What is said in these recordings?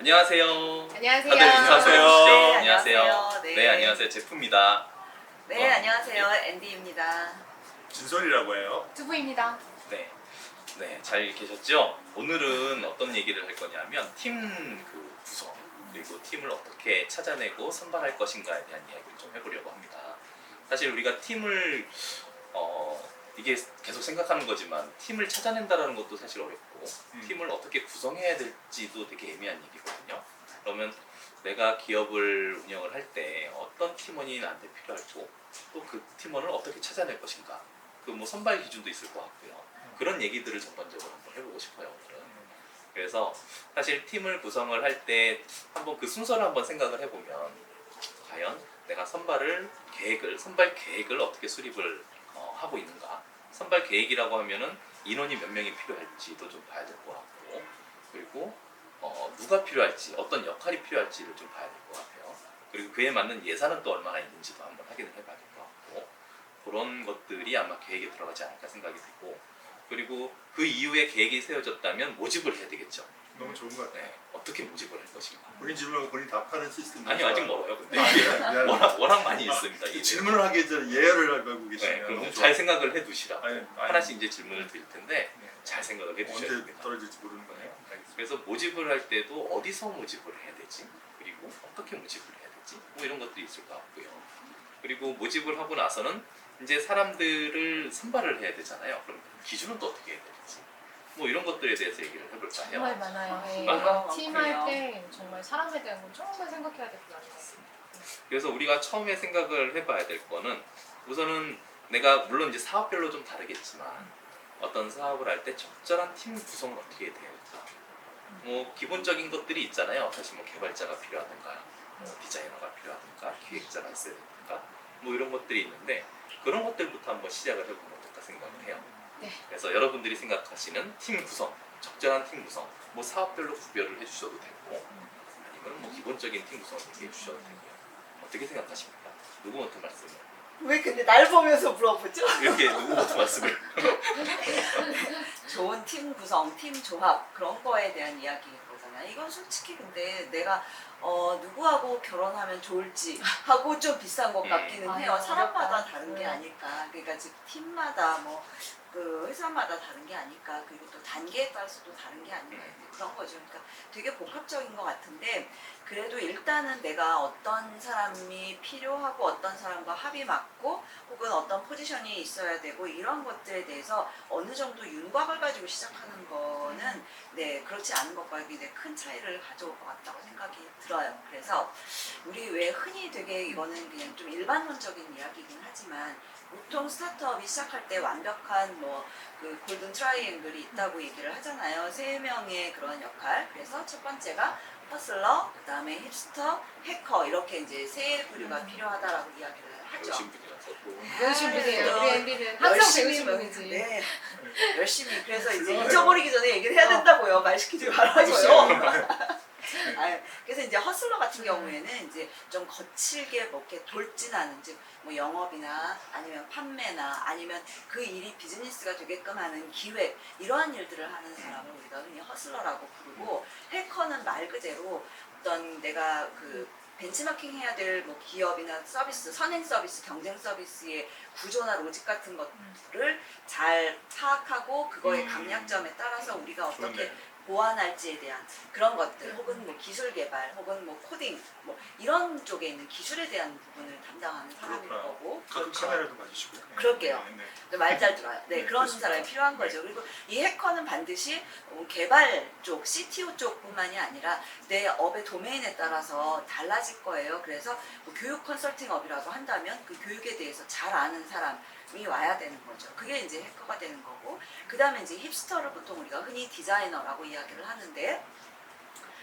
안녕하세요. 안녕하세요. 다들 인사 한번 안녕하세요. 해주시죠. 네, 안녕하세요. 네. 네, 안녕하세요. 제프입니다. 네, 안녕하세요. 앤디입니다. 진솔이라고 해요. 두부입니다. 네, 잘 계셨죠? 오늘은 어떤 얘기를 할 거냐면 팀 구성 그리고 팀을 어떻게 찾아내고 선발할 것인가에 대한 이야기를 좀 해보려고 합니다. 사실 우리가 팀을 이게 계속 생각하는 거지만 팀을 찾아낸다라는 것도 사실 어렵고 팀을 어떻게 구성해야 될지도 되게 애매한 얘기거든요. 그러면 내가 기업을 운영을 할 때 어떤 팀원이 나한테 필요할고 또 그 팀원을 어떻게 찾아낼 것인가, 그 뭐 선발 기준도 있을 것 같고요. 그런 얘기들을 전반적으로 한번 해보고 싶어요 오늘은. 그래서 사실 팀을 구성을 할 때 한번 그 순서를 한번 생각을 해보면 과연 내가 선발 계획을 어떻게 수립을 하고 있는가. 선발 계획이라고 하면은 인원이 몇 명이 필요할지도 좀 봐야 될 것 같고, 그리고 누가 필요할지, 어떤 역할이 필요할지를 좀 봐야 될 것 같아요. 그리고 그에 맞는 예산은 또 얼마나 있는지도 한번 확인을 해봐야 될 것 같고, 그런 것들이 아마 계획에 들어가지 않을까 생각이 들고, 그리고 그 이후에 계획이 세워졌다면 모집을 해야 되겠죠. 너무 좋은 것 같아요. 네, 어떻게 모집을 할 것인가. 본인 질문하고 본인 답하는 시스템. 아니요, 아직 멀어요. 근데 미안해. 워낙 많이 있습니다. 이게. 질문을 하기 전에 예열을 하고 네, 계시네요. 그럼 너무 잘 좋아. 생각을 해두시라. 아니, 하나씩 이제 질문을 드릴 텐데 네. 잘 생각을 해두셔야 언제 됩니다. 떨어질지 모르는 거네요. 알겠습니다. 그래서 모집을 할 때도 어디서 모집을 해야 되지? 그리고 어떻게 모집을 해야 되지? 뭐 이런 것들이 있을 것 같고요. 그리고 모집을 하고 나서는 이제 사람들을 선발을 해야 되잖아요. 그럼 기준은 또 어떻게 해야 되지? 뭐 이런 것들에 대해서 얘기를 해볼까요? 정말 많아요. 네. 많아요. 팀할 때 정말 사람에 대한 건 정말 생각해야 될 것 같습니다. 그래서 우리가 처음에 생각을 해봐야 될 거는, 우선은 내가 물론 이제 사업별로 좀 다르겠지만 어떤 사업을 할 때 적절한 팀 구성을 어떻게 해야 될까. 뭐 기본적인 것들이 있잖아요. 사실 뭐 개발자가 필요하든가, 뭐 디자이너가 필요하든가, 기획자가 있어야 되든가, 뭐 이런 것들이 있는데 그런 것들부터 한번 시작을 해보면 어떨까 생각을 해요. 네. 그래서 여러분들이 생각하시는 팀 구성, 적절한 팀 구성, 뭐 사업별로 구별을 해주셔도 되고, 아니면 뭐 기본적인 팀 구성을 얘기해 주셔도 되고요. 어떻게 생각하십니까? 누구부터 말씀을? 왜 근데 날 보면서 물어보죠? 이렇게 누구부터 말씀을? 좋은 팀 구성, 팀 조합 그런 거에 대한 이야기인 거잖아요. 이건 솔직히 근데 내가 누구하고 결혼하면 좋을지 하고 좀 비슷한 것 같기는 해요. 사람마다 어렵다. 다른 게 아닐까. 그러니까 지금 팀마다 뭐 그 회사마다 다른 게 아닐까. 그리고 또 단계에 따라서도 다른 게 아닐까. 그런 거죠. 그러니까 되게 복합적인 것 같은데, 그래도 일단은 내가 어떤 사람이 필요하고 어떤 사람과 합이 맞고 혹은 어떤 포지션이 있어야 되고 이런 것들에 대해서 어느 정도 윤곽을 가지고 시작하는 거는 네, 그렇지 않은 것과 굉장히 큰 차이를 가져올 것 같다고 생각이 들어요. 그래서 우리 왜 흔히 되게 이거는 그냥 좀 일반론적인 이야기이긴 하지만, 보통 스타트업이 시작할 때 완벽한 뭐 그 골든 트라이앵글이 있다고 얘기를 하잖아요. 세 명의 그런 역할. 그래서 첫 번째가 허슬러, 그 다음에 힙스터, 해커, 이렇게 이제 세 부류가 필요하다라고 이야기를 하죠. 배우신 분이라서 또. 배우신 분이에요. 우리 엠비는 항상 배우신 분이지. 네, 열심히. 그래서 이제 잊어버리기 전에 얘기를 해야 된다고요. 말 시키지 말아줘요. 그래서 이제 허슬러 같은 경우에는 이제 좀 거칠게 뭐 이렇게 돌진하는, 즉 뭐 영업이나 아니면 판매나 아니면 그 일이 비즈니스가 되게끔 하는 기획, 이러한 일들을 하는 사람을 우리가 흔히 허슬러라고 부르고, 해커는 말 그대로 어떤 내가 그 벤치마킹 해야 될 뭐 기업이나 서비스, 선행 서비스, 경쟁 서비스의 구조나 로직 같은 것들을 잘 파악하고 그거의 강약점에 따라서 우리가 어떻게 좋은데. 보완할지에 대한 그런 것들, 혹은 뭐 기술 개발, 혹은 뭐 코딩, 뭐 이런 쪽에 있는 기술에 대한 부분을 담당하는 사람일 그렇구나. 거고. 가끔 카메라도 봐주시고. 그럴게요. 네. 말 잘 들어요. 네, 그런 그렇습니다. 사람이 필요한 거죠. 그리고 이 해커는 반드시 개발 쪽, CTO 쪽뿐만이 아니라 내 업의 도메인에 따라서 달라질 거예요. 그래서 뭐 교육 컨설팅업이라고 한다면 그 교육에 대해서 잘 아는 사람이 와야 되는 거죠. 그게 이제 해커가 되는 거고, 그 다음에 이제 힙스터를 보통 우리가 흔히 디자이너라고 이야기를 하는데,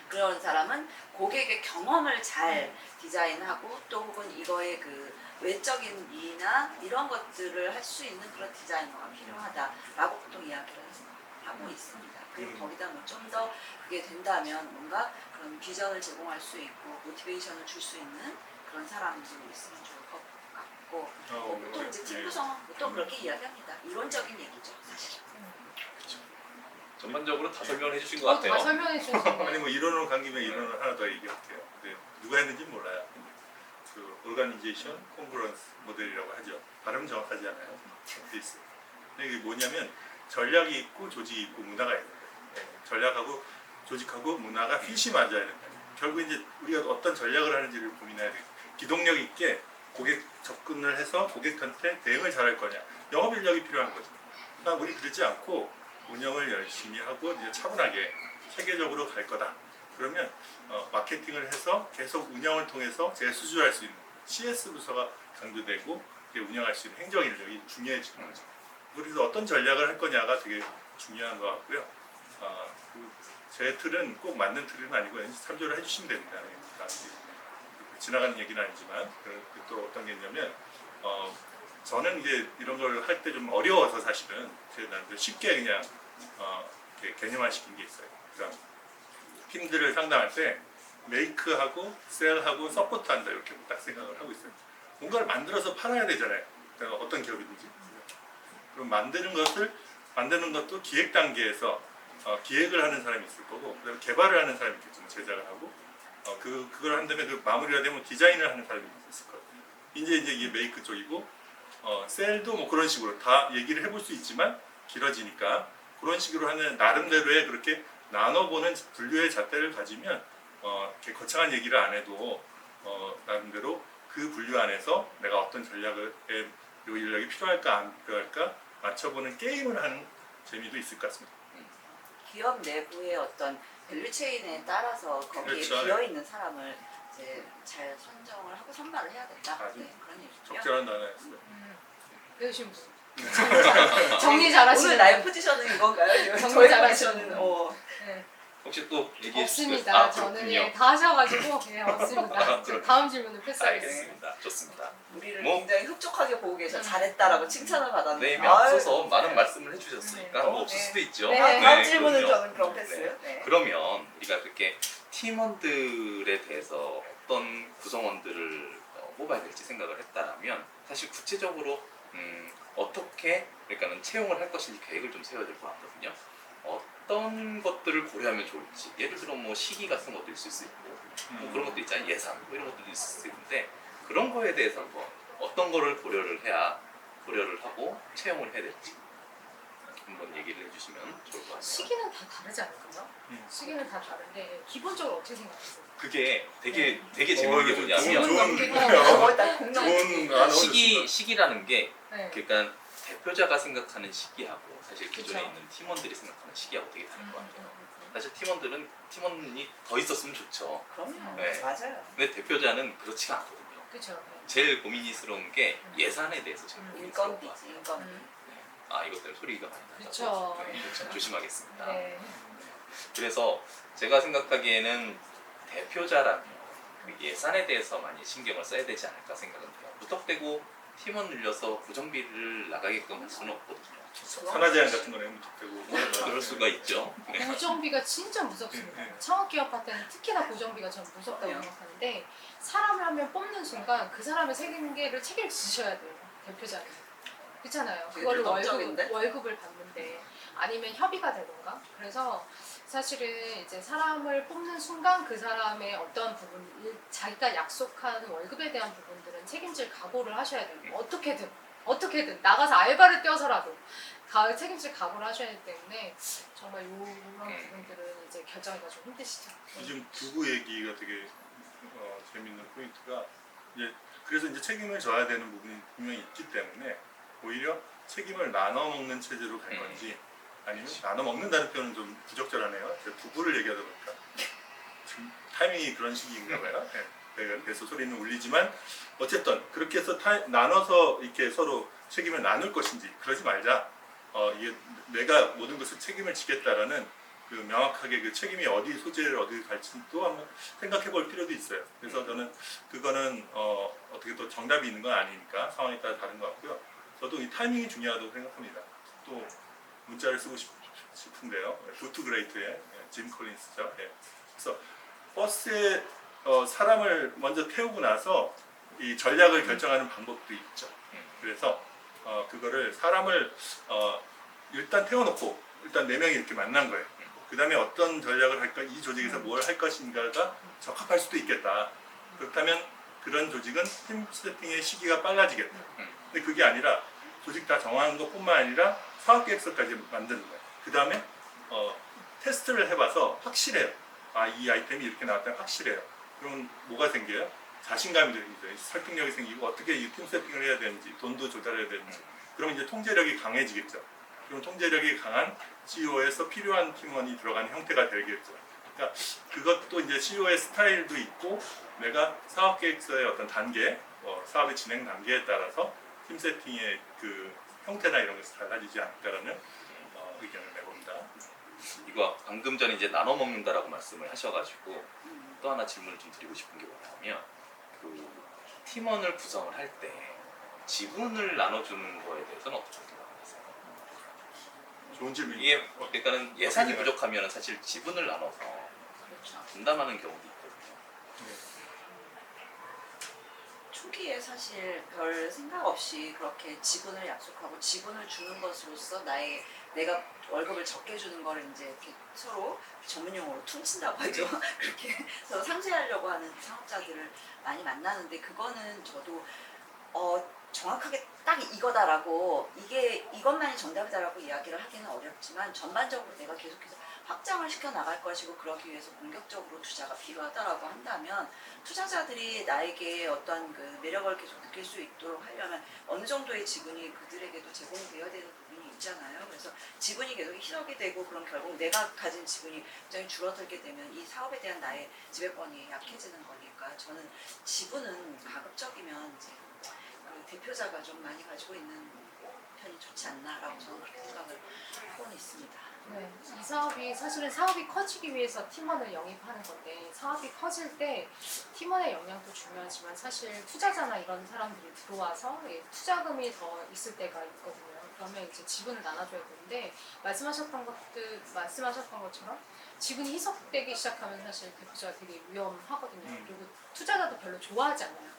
그런 사람은 고객의 경험을 잘 디자인하고 또 혹은 이거의 그 외적인 이나 이런 것들을 할 수 있는 그런 디자이너가 필요하다라고 보통 이야기를 하고 있습니다. 그리고 거기다 뭐 좀 더 그게 된다면 뭔가 그런 비전을 제공할 수 있고 모티베이션을 줄 수 있는 그런 사람들이 있으면 좋을 것 같고, 보통 이제 팀 구성은 보통 그렇게 이야기합니다. 이론적인 얘기죠, 사실. 전반적으로 다 설명을 해주신 것 다 같아요. 설명해 아니 주셨네요. 뭐 이론으로 간 김에 이론을 하나 더 얘기할게요. 근데 누가 했는지 몰라요. 그 오르가니제이션 콩그런스 모델이라고 하죠. 발음 정확하지 않아요. 돼 있어요. 근데 이게 뭐냐면 전략이 있고 조직이 있고 문화가 있는 거예요. 네, 전략하고 조직하고 문화가 핏이 맞아야 된다. 결국 이제 우리가 어떤 전략을 하는지를 고민해야 돼요. 기동력 있게 고객 접근을 해서 고객한테 대응을 잘할 거냐. 영업 인력이 필요한 거죠. 그러니까 우리 그러지 않고 운영을 열심히 하고 이제 차분하게 세계적으로 갈 거다. 그러면 마케팅을 해서 계속 운영을 통해서 재수주할 수 있는 CS 부서가 강조되고 운영할 수 있는 행정 인력이 중요해지는 거죠. 그래서 어떤 전략을 할 거냐가 되게 중요한 것 같고요. 제 틀은 꼭 맞는 틀은 아니고 참조를 해주시면 됩니다. 지나가는 얘기는 아니지만 또 어떤 게 있냐면 저는 이제 이런 걸 할 때 좀 어려워서 사실은 제가 쉽게 그냥 이렇게 개념화시킨 게 있어요. 그러니까 팀들을 상담할 때 메이크하고 셀하고 서포트한다 이렇게 딱 생각을 하고 있어요. 뭔가를 만들어서 팔아야 되잖아요. 그러니까 어떤 기업이든지. 그럼 만드는 것도 기획 단계에서 기획을 하는 사람이 있을 거고, 그다음에 개발을 하는 사람이 있겠죠. 제작을 하고, 그걸 한 다음에 그 마무리가 되면 디자인을 하는 사람이 있을 거예요. 이제 이게 메이크 쪽이고, 셀도 뭐 그런 식으로 다 얘기를 해볼 수 있지만 길어지니까 그런 식으로 하는 나름대로의 그렇게 나눠보는 분류의 잣대를 가지면 이렇게 거창한 얘기를 안 해도 나름대로 그 분류 안에서 내가 어떤 전략의 요 인력이 필요할까 안 필요할까 맞춰보는 게임을 하는 재미도 있을 것 같습니다. 기업 내부의 어떤 밸류체인에 따라서 거기에 그렇죠. 비어있는 사람을 이제 잘 선정을 하고 선발을 해야 된다. 아주 네, 그런 얘기죠. 적절한 단어였어요. 배우신 분. 정리 잘하시는 오늘 나의 포지션은 이건가요? 정리 저의 잘하시는 포지션은 네. 혹시 또 얘기해 없습니다. 주실 저는 그렇군요. 다 하셔가지고 없습니다. 그렇군요. 다음 질문을 패스하겠습니다. 알겠습니다. 좋습니다. 우리를 뭐? 굉장히 흡족하게 보고 계셔. 잘했다라고 칭찬을 받았는데. 네, 이미 앞서서 많은 말씀을 해주셨으니까 네. 뭐 없을 네. 수도 있죠. 네, 다음 질문은 그럼요. 저는 그럼 패스요. 네. 그러면 우리가 그렇게 팀원들에 대해서 어떤 구성원들을 뽑아야 될지 생각을 했다면 사실 구체적으로 어떻게 그러니까는 채용을 할 것인지 계획을 좀 세워야 될 것 같거든요. 어떤 것들을 고려하면 좋을지 예를 들어 뭐 시기 같은 것도 있을 수 있고 뭐 그런 것도 있잖아요. 예산 뭐 이런 것도 있을 수 있는데 그런 거에 대해서 한번 어떤 거를 고려를 하고 채용을 해야 될지 한번 얘기를 해주시면 좋을 것 같아요. 시기는 다 다르지 않을까요? 시기는 다 다른데 기본적으로 어떻게 생각하세요? 그게 되게 재밌는 게 뭐냐면 좋은 나 공감. 좋은 단어 시기라는 게 네. 그러니까 대표자가 생각하는 시기하고 사실 기존에 그쵸. 있는 팀원들이 생각하는 시기하고 되게 다른 것 같아요. 사실 팀원이 더 있었으면 좋죠. 그럼요. 네. 맞아요. 근데 대표자는 그렇지가 않거든요. 그렇죠. 제일 고민스러운 게 예산에 대해서 제일 고민스러운 것 인건비지, 같아요. 인건비. 이것 때문에 소리가 많이 나서 그쵸. 그렇죠. 조심하겠습니다. 네. 그래서 제가 생각하기에는 대표자라면 그 예산에 대해서 많이 신경을 써야 되지 않을까 생각은 돼요. 무턱대고 팀원 늘려서 고정비를 나가게끔 할 수는 없거든요. 산하 제한 같은 거는 무턱대고 그럴 수가 있죠. 네. 고정비가 진짜 무섭습니다. 네. 창업기업한테는 특히나 고정비가 전 무섭다고 그럼요. 생각하는데 사람을 한 명 뽑는 순간 그 사람의 생계를 책임지셔야 돼요. 대표자는. 그렇잖아요. 되게 그걸로 불법적인데? 월급을 받는데 아니면 협의가 되던가. 그래서 사실은 이제 사람을 뽑는 순간 그 사람의 어떤 부분, 자기가 약속한 월급에 대한 부분들은 책임질 각오를 하셔야 돼요. 어떻게든 나가서 알바를 뛰어서라도 책임질 각오를 하셔야 되기 때문에 정말 이런 부분들은 이제 결정하기가 좀 힘드시죠. 요즘 두부 얘기가 되게 재밌는 포인트가 그래서 이제 책임을 져야 되는 부분이 분명히 있기 때문에 오히려 책임을 나눠 먹는 체제로 갈 건지 아니면 나눠 먹는다는 표현은 좀 부적절하네요. 제가 두부를 얘기하다 보니까 지금 타이밍이 그런 시기인가 봐요. 네. 그래서 소리는 울리지만 어쨌든 그렇게 해서 나눠서 이렇게 서로 책임을 나눌 것인지 그러지 말자. 이게 내가 모든 것을 책임을 지겠다라는 그 명확하게 그 책임이 어디 소재를 어디 갈지 또 한번 생각해 볼 필요도 있어요. 그래서 저는 그거는 어떻게 또 정답이 있는 건 아니니까 상황에 따라 다른 것 같고요. 저도 이 타이밍이 중요하다고 생각합니다. 또 문자를 쓰고 싶은데요. 굿투 그레이트의 짐 콜린스죠. 그래서 버스에 사람을 먼저 태우고 나서 이 전략을 결정하는 방법도 있죠. 그래서 그거를 사람을 일단 태워놓고 일단 4명이 이렇게 만난 거예요. 그 다음에 어떤 전략을 할까, 이 조직에서 뭘 할 것인가가 적합할 수도 있겠다. 그렇다면 그런 조직은 팀 세팅의 시기가 빨라지겠다. 근데 그게 아니라 조직 다 정하는 것뿐만 아니라 사업 계획서까지 만드는 거예요. 그 다음에 테스트를 해봐서 확실해요. 아, 이 아이템이 이렇게 나왔다면 확실해요. 그러면 뭐가 생겨요? 자신감이 생기죠. 설득력이 생기고 어떻게 이 팀 세팅을 해야 되는지, 돈도 조달해야 되는지. 그럼 이제 통제력이 강해지겠죠. 그럼 통제력이 강한 CEO에서 필요한 팀원이 들어가는 형태가 되겠죠. 그러니까 그것도 이제 CEO의 스타일도 있고, 내가 사업 계획서의 어떤 단계, 사업의 진행 단계에 따라서 팀 세팅의 그 형태나 이런 것이 달라지지 않을까라는 의견을 내봅니다. 이거 방금 전에 이제 나눠 먹는다라고 말씀을 하셔가지고 또 하나 질문을 좀 드리고 싶은 게 뭐냐면 그 팀원을 구성을 할 때 지분을 나눠주는 거에 대해서는 어떻게 생각하세요? 좋은 질문이에요. 이게 그러니까는 예산이 부족하면 사실 지분을 나눠서 그렇죠. 분담하는 경우도 있거든요. 초기에 사실 별 생각 없이 그렇게 지분을 약속하고 지분을 주는 것으로써 내가 월급을 적게 주는 거를 이제 이렇게 서로 전문 용어로 퉁친다고 하죠. 그렇게 서로 상쇄하려고 하는 창업자들을 많이 만나는데, 그거는 저도 정확하게 딱 이거다라고 이것만이 정답이다라고 이야기를 하기는 어렵지만, 전반적으로 내가 계속해서 확장을 시켜 나갈 것이고, 그러기 위해서 본격적으로 투자가 필요하다라고 한다면 투자자들이 나에게 어떤 그 매력을 계속 느낄 수 있도록 하려면 어느 정도의 지분이 그들에게도 제공되어야 되는 부분이 있잖아요. 그래서 지분이 계속 희석이 되고, 그럼 결국 내가 가진 지분이 굉장히 줄어들게 되면 이 사업에 대한 나의 지배권이 약해지는 거니까, 저는 지분은 가급적이면 이제 그 대표자가 좀 많이 가지고 있는 편이 좋지 않나라고 저는 그렇게 생각을 하고는 있습니다. 네, 이 사업이 사실은 사업이 커지기 위해서 팀원을 영입하는 건데, 사업이 커질 때 팀원의 역량도 중요하지만 사실 투자자나 이런 사람들이 들어와서 투자금이 더 있을 때가 있거든요. 그러면 이제 지분을 나눠줘야 되는데, 말씀하셨던 것처럼 지분이 희석되기 시작하면 사실 대표자가 되게 위험하거든요. 그리고 투자자도 별로 좋아하지 않아요.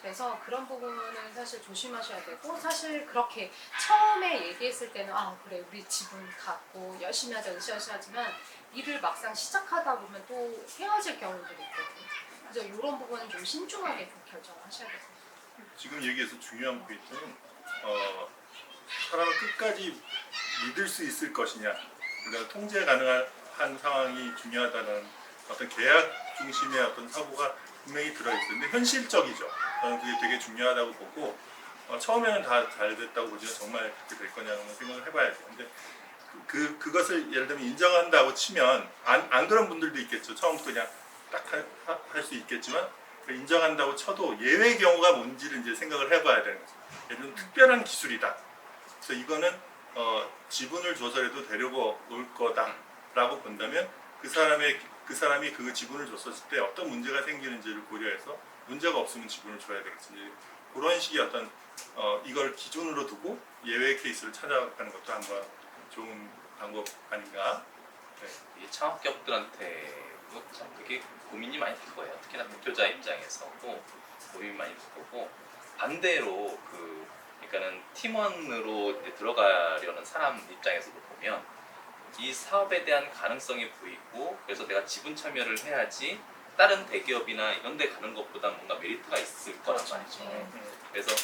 그래서 그런 부분은 사실 조심하셔야 되고, 사실 그렇게 처음에 얘기했을 때는 그래 우리 지분 갖고 열심히 하자 으쌰으쌰하지만 일을 막상 시작하다 보면 또 헤어질 경우들이 있거든요. 그래서 이런 부분은 좀 신중하게 좀 결정을 하셔야 돼요. 지금 얘기해서 중요한 포인트는 사람을 끝까지 믿을 수 있을 것이냐, 그러니까 통제 가능한 상황이 중요하다는 어떤 계약 중심의 어떤 사고가 분명히 들어있어요. 근데 현실적이죠. 저는 그게 되게 중요하다고 보고, 처음에는 다 잘 됐다고 보지만 정말 그렇게 될 거냐는 생각을 해봐야죠. 근데 그것을 예를 들면 인정한다고 치면 안 그런 분들도 있겠죠. 처음부터 그냥 딱 할 수 있겠지만, 인정한다고 쳐도 예외 경우가 뭔지를 이제 생각을 해봐야 되는 거죠. 예를 들면 특별한 기술이다. 그래서 이거는 지분을 줘서라도 데리고 올 거다라고 본다면 그 사람이 그 지분을 줬었을 때 어떤 문제가 생기는지를 고려해서 문제가 없으면 지분을 줘야 되겠지. 그런 식의 어떤 이걸 기준으로 두고 예외 케이스를 찾아가는 것도 한번 좋은 방법 아닌가. 네. 이 창업기업들한테도 참 그게 고민이 많이 될 거예요. 특히나 대표자 입장에서도 고민이 많이 될 거고, 반대로 그러니까는 팀원으로 이제 들어가려는 사람 입장에서도 보면 이 사업에 대한 가능성이 보이고, 그래서 내가 지분 참여를 해야지 다른 대기업이나 이런 데 가는 것보다 뭔가 메리트가 있을 거란 말이죠. 그래서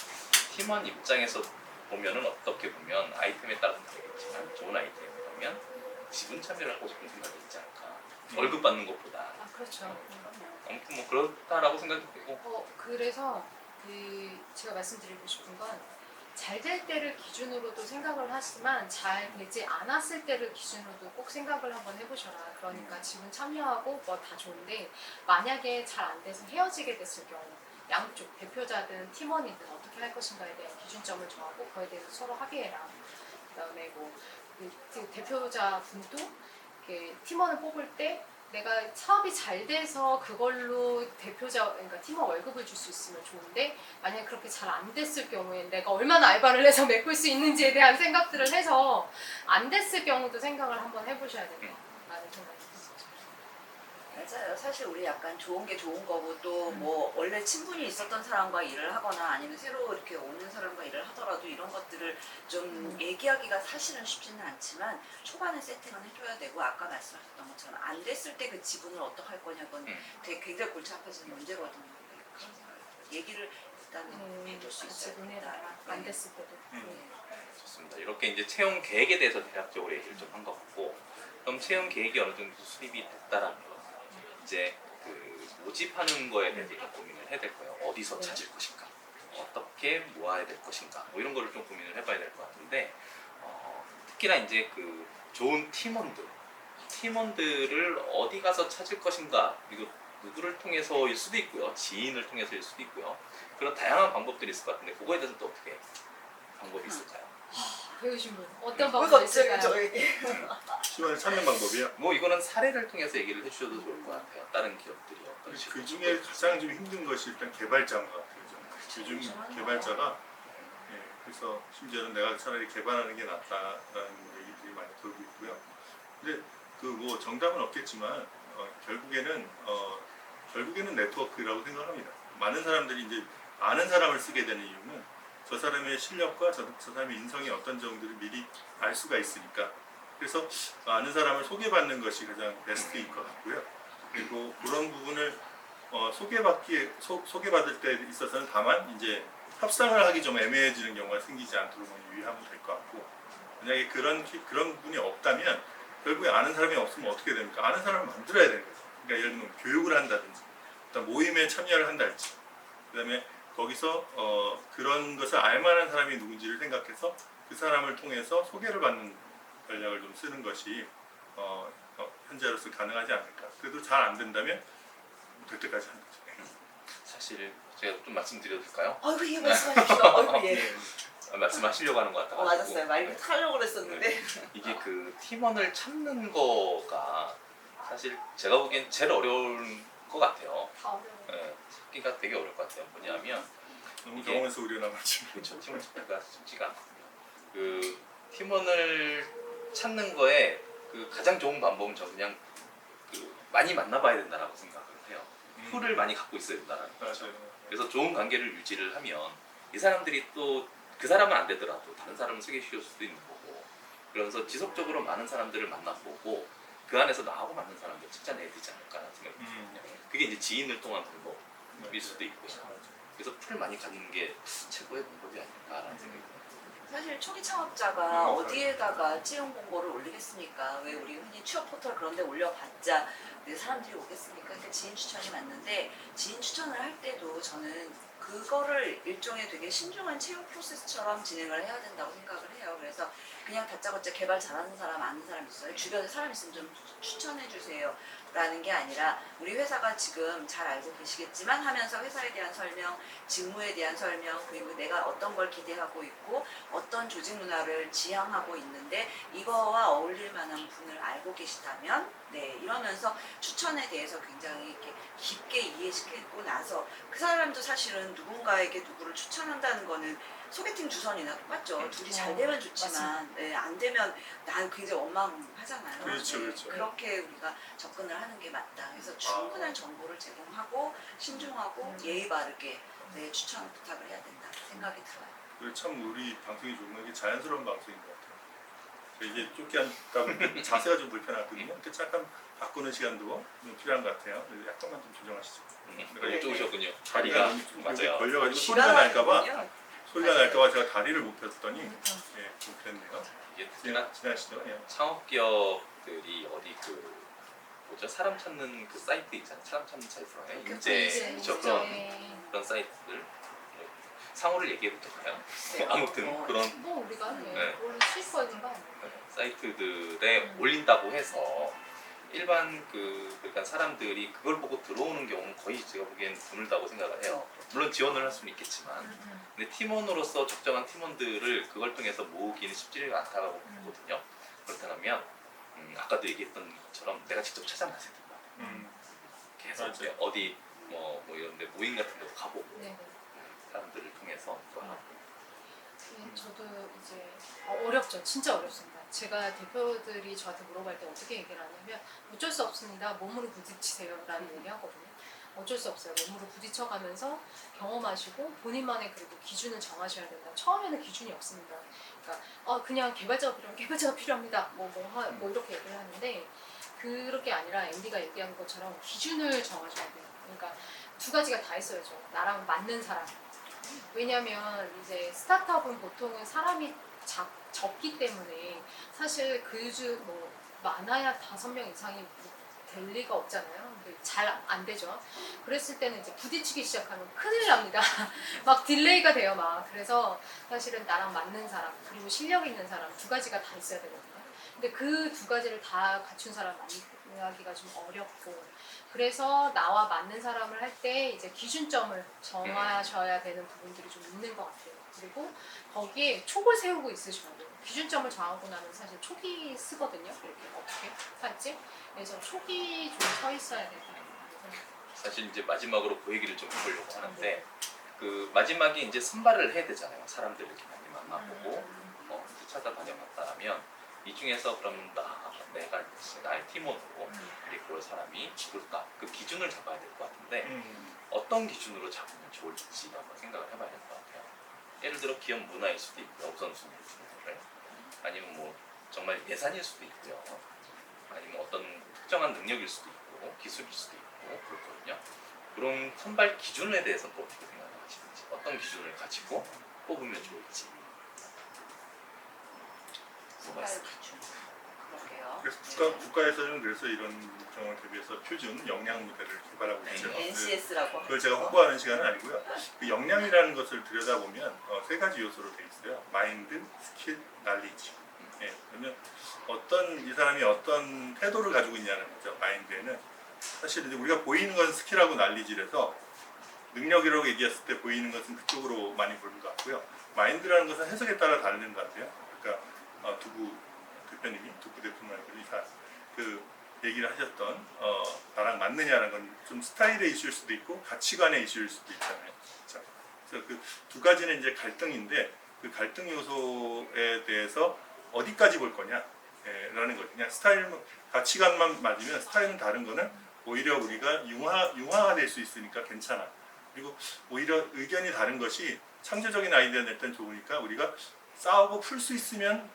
팀원 입장에서 보면은 어떻게 보면 아이템에 따라서 다르겠지만 좋은 아이템이라면 지분 참여를 하고 싶은 생각이 있지 않을까. 월급 받는 것보다. 그렇죠. 아무튼 뭐 그렇다라고 생각이 되고. 그래서 제가 말씀드리고 싶은 건, 잘 될 때를 기준으로도 생각을 하지만 잘 되지 않았을 때를 기준으로도 꼭 생각을 한번 해보셔라. 그러니까 지분 참여하고 뭐 다 좋은데, 만약에 잘 안 돼서 헤어지게 됐을 경우 양쪽 대표자든 팀원이든 어떻게 할 것인가에 대한 기준점을 정하고 그거에 대해서 서로 합의해라. 그다음에 그 대표자 분도 팀원을 뽑을 때 내가 사업이 잘 돼서 그걸로 그러니까 팀원 월급을 줄 수 있으면 좋은데, 만약에 그렇게 잘 안 됐을 경우에 내가 얼마나 알바를 해서 메꿀 수 있는지에 대한 생각들을 해서 안 됐을 경우도 생각을 한번 해보셔야 된다라는 생각이 듭니다. 맞아요. 사실 우리 약간 좋은 게 좋은 거고 또 뭐 원래 친분이 있었던 사람과 일을 하거나 아니면 새로 이렇게 오는 사람과 일을 하더라도 이런 것들을 좀 얘기하기가 사실은 쉽지는 않지만 초반에 세팅은 해줘야 되고 아까 말씀하셨던 것처럼 안 됐을 때 그 지분을 어떻게 할 거냐건 되게 굉장히 골치 아파지는 문제거든요. 그런 생각을 얘기를 일단은 해줄 수 있어야 지분에다가 된다. 안 됐을 때도. 좋습니다. 이렇게 이제 채용 계획에 대해서 대략적으로 얘기를 좀 한 것 같고, 그럼 채용 계획이 어느 정도 수립이 됐다라면 이제 그 모집하는 거에 대해서 좀 고민을 해야 될 거예요. 어디서 찾을 것인가, 어떻게 모아야 될 것인가, 뭐 이런 거를 좀 고민을 해봐야 될 것 같은데, 특히나 이제 그 좋은 팀원들을 어디 가서 찾을 것인가, 그리고 누구를 통해서일 수도 있고요, 지인을 통해서일 수도 있고요, 그런 다양한 방법들이 있을 것 같은데 그거에 대해서 또 어떻게 방법이 있을까요? 배우신 분 어떤 뭐 방법이 있을까요? 저에게 팀원을 찾는 방법이요. 뭐 이거는 사례를 통해서 얘기를 해주셔도 좋을 것 같아요. 다른 기업들이 어떤 식으로. 그 중에 가장 좀 힘든 것이 일단 개발자인 것 같아요. 요즘 개발자가 그래서 심지어는 내가 차라리 개발하는 게 낫다라는 얘기들이 많이 돌고 있고요. 근데 그 뭐 정답은 없겠지만 결국에는 네트워크라고 생각합니다. 많은 사람들이 이제 아는 사람을 쓰게 되는 이유는 저 사람의 실력과 저 사람의 인성이 어떤 정도를 미리 알 수가 있으니까. 그래서 아는 사람을 소개받는 것이 가장 베스트인 것 같고요. 그리고 그런 부분을 소개받을 때 있어서는 다만 이제 협상을 하기 좀 애매해지는 경우가 생기지 않도록 유의하면 될 것 같고, 만약에 그런 부분이 없다면 결국에 아는 사람이 없으면 어떻게 됩니까? 아는 사람을 만들어야 되는 거죠. 그러니까 예를 들면 교육을 한다든지, 어떤 모임에 참여를 한달지, 그다음에 거기서 그런 것을 알만한 사람이 누군지를 생각해서 그 사람을 통해서 소개를 받는 전략을 좀 쓰는 것이 현재로서 가능하지 않을까. 그래도 잘 안 된다면 될 때까지 하는 거죠. 사실 제가 좀 말씀드려도 될까요? 아이고 예 말씀하십시오. 아이고 예. 말씀하시려고 하는 것 같아가지고. 맞았어요. 말 하려고 그랬었는데. 이게 그 팀원을 찾는 거가 사실 제가 보기엔 제일 어려운 것 같아요. 다 어려워요. 찾기가 되게 어려울 것 같아요. 뭐냐면 너무 이게- 경험에서 우려나가지. 그렇죠. 팀원 찾기가 쉽지가 않거든요. 그 팀원을 찾는 거에 그 가장 좋은 방법은 저 그냥 그 많이 만나봐야 된다라고 생각을 해요. 풀을 많이 갖고 있어야 된다는 거죠. 맞아요. 그래서 좋은 관계를 유지를 하면 이 사람들이 또 그 사람은 안 되더라도 다른 사람을 소개시킬 수도 있는 거고, 그러면서 지속적으로 많은 사람들을 만나보고 그 안에서 나하고 맞는 사람들 찾아내야 되지 않을까라는 생각이 들거든요. 그게 이제 지인을 통한 방법일 수도 있고요. 그래서 풀을 많이 갖는 게 최고의 방법이 아닐까라는 생각이 들어요. 사실 초기 창업자가 어디에다가 채용 공고를 올리겠습니까? 왜 우리 흔히 취업 포털 그런 데 올려봤자 왜 사람들이 오겠습니까? 그러니까 지인 추천이 맞는데, 지인 추천을 할 때도 저는 그거를 일종의 되게 신중한 채용 프로세스처럼 진행을 해야 된다고 생각을 해요. 그래서 그냥 다짜고짜 개발 잘하는 사람, 아는 사람 있어요, 주변에 사람 있으면 좀 추천해 주세요 라는 게 아니라, 우리 회사가 지금 잘 알고 계시겠지만 하면서 회사에 대한 설명, 직무에 대한 설명, 그리고 내가 어떤 걸 기대하고 있고 어떤 조직 문화를 지향하고 있는데 이거와 어울릴 만한 분을 알고 계시다면 이러면서 추천에 대해서 굉장히 이렇게 깊게 이해시키고 나서, 그 사람도 사실은 누군가에게 누구를 추천한다는 거는 소개팅 주선이나 똑같죠. 둘이 잘 되면 좋지만 안 되면 난 굉장히 원망하잖아요. 그렇죠, 그렇죠. 그렇게 우리가 접근을 하는 게 맞다. 그래서 충분한 정보를 제공하고 신중하고 예의 바르게 추천 부탁을 해야 된다 생각이 들어요. 그리고 참 우리 방송이 좋은 게 자연스러운 방송인 것 같아요. 이게 쫓기 않다 보면 자세가 좀 불편하거든요. 그 잠깐 바꾸는 시간도 좀 필요한 것 같아요. 그래서 약간만 좀 조정하시죠. 내가 이쪽이셨군요. 다리가 다리가 너무 좀 맞아요. 걸려가지고 소리가 날까봐 맞아요. 제가 다리를 못 폈더니 좀 그랬네요. 이게 특히나 지나시죠. 창업 기업들이 어디 그 뭐죠? 사람 찾는 그 사이트 있잖아요. 사람 찾는 사이트라네. 인재 그렇죠. 그런 사이트들 상호를 얘기해도 될까요? 아무튼 그런 뭐 우리가 네. 원래 쉴거 있는 거 아니에요? 사이트들에 올린다고 해서 일반 그러니까 사람들이 그걸 보고 들어오는 경우는 거의 제가 보기엔 드물다고 생각을 해요. 물론 지원을 할 수는 있겠지만, 근데 팀원으로서 적정한 팀원들을 그걸 통해서 모으기는 쉽지가 않다고 보거든요. 그렇다면 아까도 얘기했던 것처럼 내가 직접 찾아나서야 된다. 계속 맞아요. 이제 어디 뭐 이런데 모임 같은 데도 가보고 네. 사람들을 통해서 또 하고. 예, 저도 이제 어렵죠. 진짜 어렵습니다. 제가 대표들이 저한테 물어볼 때 어떻게 얘기를 하냐면 어쩔 수 없습니다. 몸으로 부딪히세요 라는 얘기 하거든요. 어쩔 수 없어요. 몸으로 부딪혀가면서 경험하시고 본인만의 그리고 기준을 정하셔야 된다. 처음에는 기준이 없습니다. 그러니까 그냥 개발자가 필요합니다. 뭐 이렇게 얘기를 하는데 그렇게 아니라 앤디가 얘기한 것처럼 기준을 정하셔야 돼요. 그러니까 두 가지가 다 있어야죠. 나랑 맞는 사람. 왜냐면 이제 스타트업은 보통은 사람이 적기 때문에 사실 뭐 많아야 5명 이상이 될 리가 없잖아요. 잘 안 되죠. 그랬을 때는 이제 부딪히기 시작하면 큰일 납니다. 막 딜레이가 돼요, 막. 그래서 사실은 나랑 맞는 사람 그리고 실력 있는 사람 두 가지가 다 있어야 되거든요. 근데 그 두 가지를 다 갖춘 사람 만나기가 좀 어렵고 그래서 나와 맞는 사람을 할 때 이제 기준점을 정하셔야 되는 부분들이 좀 있는 것 같아요. 그리고 거기에 촉을 세우고 있으셔야 돼요. 기준점을 정하고 나면 사실 촉이 쓰거든요. 이렇게 어떻게 할지. 그래서 촉이 좀 서 있어야 된다. 사실 이제 마지막으로 그 얘기를 좀 해보려고 하는데 그 마지막에 이제 선발을 해야 되잖아요. 사람들을 이렇게 많이 만나보고 이제 찾아다녀봤다 하면 이 중에서 그럼 내가 나의 팀원으로 그리고 사람이 누굴까 그 기준을 잡아야 될 것 같은데 어떤 기준으로 잡으면 좋을지 한번 생각을 해봐야 될 것 같아요. 예를 들어 기업 문화일 수도 있고요. 우선순위 중에 아니면 뭐 정말 예산일 수도 있고요. 아니면 어떤 특정한 능력일 수도 있고 기술일 수도 있고 그렇거든요. 그런 선발 기준에 대해서 또 어떻게 생각하시는지 어떤 기준을 가지고 뽑으면 좋을지 뭐가 선발 있을까요? 기준. 그러게요. 그래서 국가에서는 그래서 이런 경우에 대비해서 표준 역량 모델을 개발하고 있죠. NCS라고 그걸 제가 홍보하는 시간은 아니고요. 그 역량이라는 것을 들여다보면 세 가지 요소로 되어 있어요. 마인드, 스킬, 날리지. 예, 그러면 이 사람이 어떤 태도를 가지고 있냐는 거죠. 마인드에는 사실 이제 우리가 보이는 건 스킬하고 날리지라서 능력이라고 얘기했을 때 보이는 것은 그쪽으로 많이 보는 것 같고요. 마인드라는 것은 해석에 따라 다르는 것 같아요. 그러니까 두부 대표님 그 얘기를 하셨던 나랑 맞느냐는 건 좀 스타일의 이슈일 수도 있고 가치관의 이슈일 수도 있잖아요. 자, 그래서 그 두 가지는 이제 갈등인데 그 갈등 요소에 대해서 어디까지 볼 거냐 라는 거죠. 그냥 가치관만 맞으면 스타일은 다른 거는 오히려 우리가 융화가 될 수 있으니까 괜찮아. 그리고 오히려 의견이 다른 것이 창조적인 아이디어 낼 땐 좋으니까 우리가 싸우고 풀 수 있으면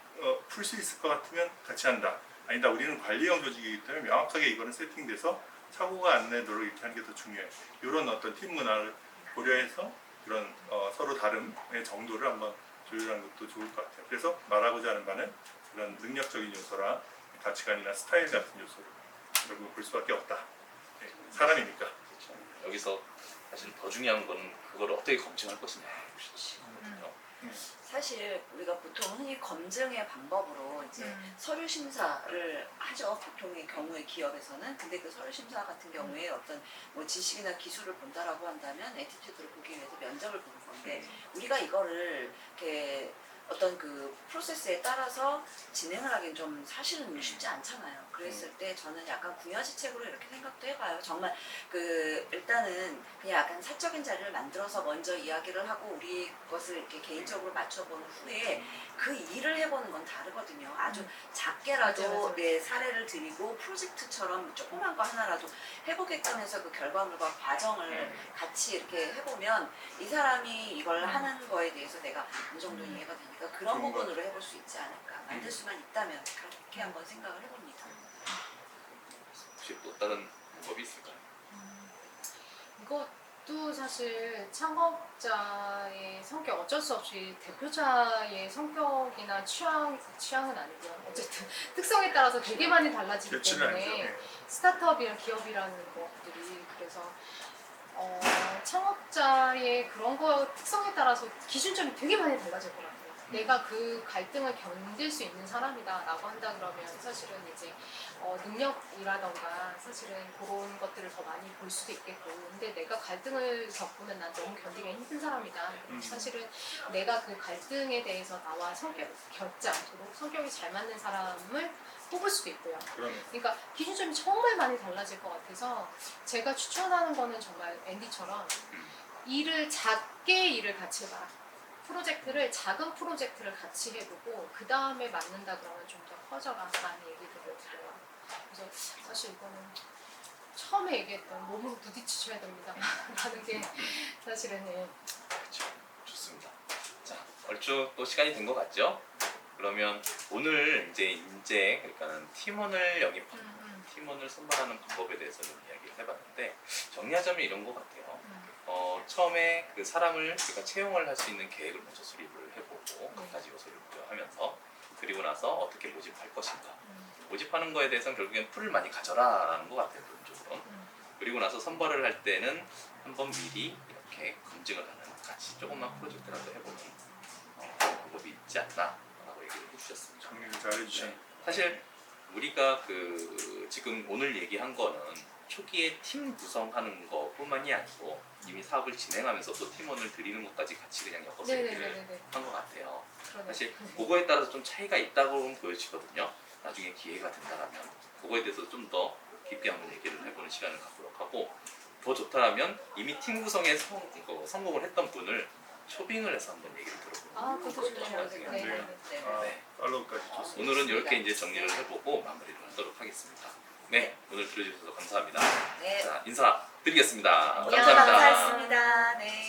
풀 수 있을 것 같으면 같이 한다. 아니다. 우리는 관리형 조직이기 때문에 명확하게 이거는 세팅돼서 사고가 안 내도록 이렇게 하는 게 더 중요해. 이런 어떤 팀 문화를 고려해서 그런 서로 다름의 정도를 한번 조율하는 것도 좋을 것 같아요. 그래서 말하고자 하는 바는 그런 능력적인 요소라 가치관이나 스타일 같은 요소를 결국 볼 수밖에 없다. 네, 사람이니까. 그렇죠. 여기서 사실 더 중요한 건 그걸 어떻게 검증할 것이냐. 사실 우리가 보통 흔히 검증의 방법으로 이제 서류 심사를 하죠. 보통의 경우에 기업에서는. 근데 그 서류 심사 같은 경우에 어떤 뭐 지식이나 기술을 본다라고 한다면 애티튜드를 보기 위해서 면접을 보는 건데 우리가 이거를 이렇게 어떤 그 프로세스에 따라서 진행을 하기는 좀 사실은 쉽지 않잖아요. 그랬을 때 저는 약간 궁여지책으로 이렇게 생각도 해봐요. 정말 일단은 그냥 약간 사적인 자리를 만들어서 먼저 이야기를 하고 우리 것을 이렇게 개인적으로 맞춰본 후에 그 일을 해보는 건 다르거든요. 아주 작게라도 맞아. 내 사례를 드리고 프로젝트처럼 조그만 거 하나라도 해보게끔 해서 그 결과물과 과정을 같이 이렇게 해보면 이 사람이 이걸 하는 거에 대해서 내가 어느 정도 이해가 되니까 그런 좋은 것 부분으로 해볼 수 있지 않을까. 만들 수만 있다면 그렇게 한번 생각을 해봅니다. 혹시 또 다른 방법이 있을까요? 이것도 사실 창업자의 성격 어쩔 수 없이 대표자의 성격이나 취향은 아니고요. 어쨌든 특성에 따라서 되게 많이 달라지기 개취는 아니죠. 때문에 네. 스타트업이나 기업이라는 것들이 그래서 창업자의 그런 거 특성에 따라서 기준점이 되게 많이 달라질 것 같아요. 내가 그 갈등을 견딜 수 있는 사람이다라고 한다 그러면 사실은 이제 능력이라던가 사실은 그런 것들을 더 많이 볼 수도 있겠고 근데 내가 갈등을 겪으면 난 너무 견디기 힘든 사람이다. 사실은 내가 그 갈등에 대해서 나와 겪지 않도록 성격이 잘 맞는 사람을 뽑을 수도 있고요. 그러니까 기준점이 정말 많이 달라질 것 같아서 제가 추천하는 거는 정말 앤디처럼 작게 일을 같이 해봐라. 프로젝트를 작은 프로젝트를 같이 해보고 그 다음에 맞는다 그러면 좀 더 커져라라는 얘기들을 드려요. 그래서 사실 이거는 처음에 얘기했던 몸으로 부딪히셔야 됩니다. 라는 게 사실은 그렇죠. 좋습니다. 자, 얼추 또 시간이 된 것 같죠? 그러면 오늘 이제 인재, 그러니까는 팀원을 영입하는, 팀원을 선발하는 방법에 대해서 좀 이야기를 해봤는데 정리하자면 이런 것 같아요. 처음에 그 사람을 우리가 채용을 할 수 있는 계획을 먼저 수립을 해보고 몇 가지 요소를 고려하면서 그리고 나서 어떻게 모집할 것인가. 모집하는 거에 대해서는 결국엔 풀을 많이 가져라라는 것 같아요, 기본적으로. 그리고 나서 선발을 할 때는 한번 미리 이렇게 검증을 하는 같이 조금만 프로젝트라도 해보는 방법이 있지 않나라고 얘기를 해주셨습니다. 정리를 잘 해주셨네요. 네. 사실 우리가 그 지금 오늘 얘기한 거는 초기에 팀 구성하는 것뿐만이 아니고 이미 사업을 진행하면서 또 팀원을 드리는 것까지 같이 그냥 엮어서 얘기를 네네네네. 한 것 같아요. 그러네. 사실 그거에 따라서 좀 차이가 있다고 보여지거든요. 나중에 기회가 된다면 그거에 대해서 좀 더 깊게 한번 얘기를 해보는 시간을 갖도록 하고 더 좋다면 이미 팀 구성에 성공을 했던 분을 초빙을 해서 한번 얘기를 들어보는 아, 그것도 그것도 좋네요. 좋은 네. 생각이네요. 네. 아, 네. 팔로우까지 좋습니다. 오늘은 이렇게 이제 정리를 해보고 마무리를 하도록 하겠습니다. 네, 오늘 들어주셔서 감사합니다. 네. 자, 인사드리겠습니다. 네, 감사합니다. 감사했습니다. 네.